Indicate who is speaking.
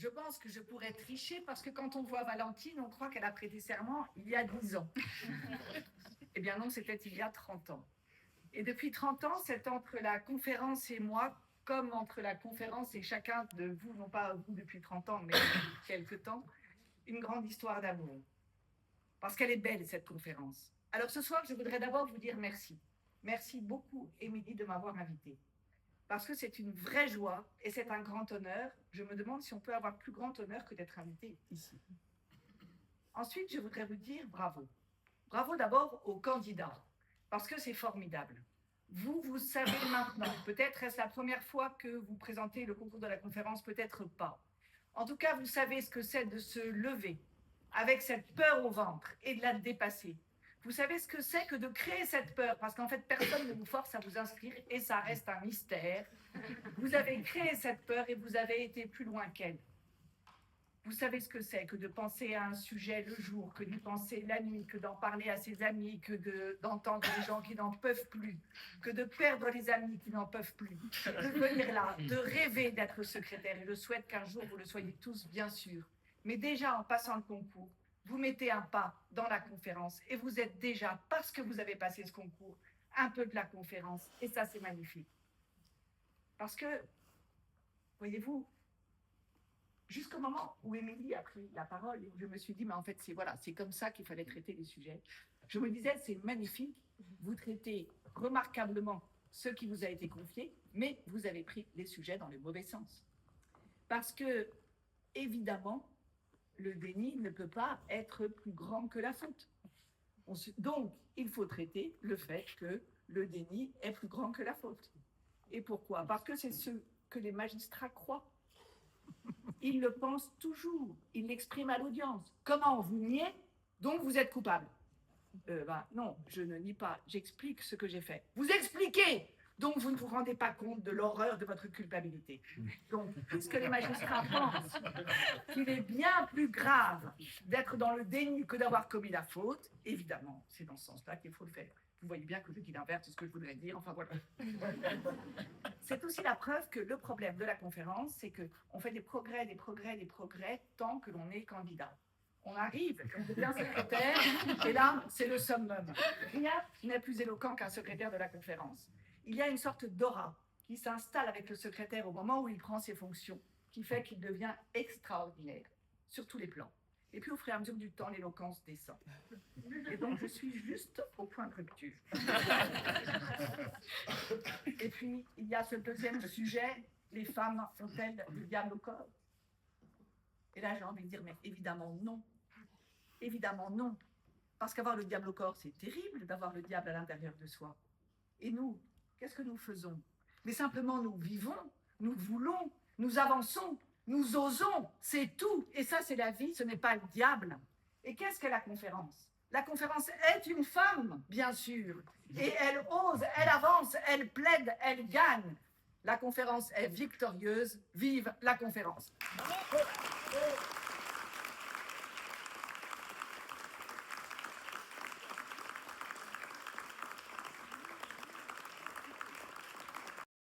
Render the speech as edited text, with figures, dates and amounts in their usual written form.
Speaker 1: je pense que je pourrais tricher parce que quand on voit Valentine, on croit qu'elle a prêté serment il y a 10 ans. Eh bien non, c'était il y a 30 ans. Et depuis 30 ans, c'est entre la conférence et moi, comme entre la conférence et chacun de vous, non pas vous depuis 30 ans, mais depuis quelque temps, une grande histoire d'amour. Parce qu'elle est belle, cette conférence. Alors ce soir, je voudrais d'abord vous dire merci. Merci beaucoup, Émilie, de m'avoir invitée. Parce que c'est une vraie joie et c'est un grand honneur. Je me demande si on peut avoir plus grand honneur que d'être invité ici. Ensuite, je voudrais vous dire bravo. Bravo d'abord aux candidats, parce que c'est formidable. Vous savez maintenant, peut-être est-ce la première fois que vous présentez le concours de la conférence, peut-être pas. En tout cas, vous savez ce que c'est de se lever avec cette peur au ventre et de la dépasser. Vous savez ce que c'est que de créer cette peur, parce qu'en fait, personne ne vous force à vous inscrire et ça reste un mystère. Vous avez créé cette peur et vous avez été plus loin qu'elle. Vous savez ce que c'est que de penser à un sujet le jour, que d'y penser la nuit, que d'en parler à ses amis, que d'entendre les gens qui n'en peuvent plus, que de perdre les amis qui n'en peuvent plus, de venir là, de rêver d'être secrétaire. Et je souhaite qu'un jour vous le soyez tous, bien sûr. Mais déjà, en passant le concours, vous mettez un pas dans la conférence et vous êtes déjà, parce que vous avez passé ce concours, un peu de la conférence. Et ça, c'est magnifique. Parce que, voyez-vous, jusqu'au moment où Émilie a pris la parole, je me suis dit, mais en fait, c'est comme ça qu'il fallait traiter les sujets. Je me disais, c'est magnifique, vous traitez remarquablement ce qui vous a été confié, mais vous avez pris les sujets dans le mauvais sens. Parce que, évidemment, le déni ne peut pas être plus grand que la faute. Donc, il faut traiter le fait que le déni est plus grand que la faute. Et pourquoi? Parce que c'est ce que les magistrats croient. Ils le pensent toujours, ils l'expriment à l'audience. Comment vous niez, donc vous êtes coupable? Non, je ne nie pas, j'explique ce que j'ai fait. Vous expliquez, donc vous ne vous rendez pas compte de l'horreur de votre culpabilité. Donc, puisque les magistrats pensent qu'il est bien plus grave d'être dans le déni que d'avoir commis la faute, évidemment, c'est dans ce sens-là qu'il faut le faire. Vous voyez bien que je dis l'inverse de ce que je voudrais dire, enfin voilà. C'est aussi la preuve que le problème de la conférence, c'est qu'on fait des progrès, tant que l'on est candidat. On arrive, on devient secrétaire, et là, c'est le summum. Rien n'est plus éloquent qu'un secrétaire de la conférence. Il y a une sorte d'aura qui s'installe avec le secrétaire au moment où il prend ses fonctions, qui fait qu'il devient extraordinaire, sur tous les plans. Et puis, au fur et à mesure du temps, l'éloquence descend. Et donc, je suis juste au point de rupture. Et puis, il y a ce deuxième sujet, les femmes ont-elles le diable au corps? Et là, j'ai envie de dire, mais évidemment non. Évidemment non. Parce qu'avoir le diable au corps, c'est terrible d'avoir le diable à l'intérieur de soi. Et nous, qu'est-ce que nous faisons? Mais simplement, nous vivons, nous voulons, nous avançons, nous osons, c'est tout. Et ça, c'est la vie, ce n'est pas le diable. Et qu'est-ce que la conférence? La conférence est une femme, bien sûr. Et elle ose, elle avance, elle plaide, elle gagne. La conférence est victorieuse. Vive la conférence!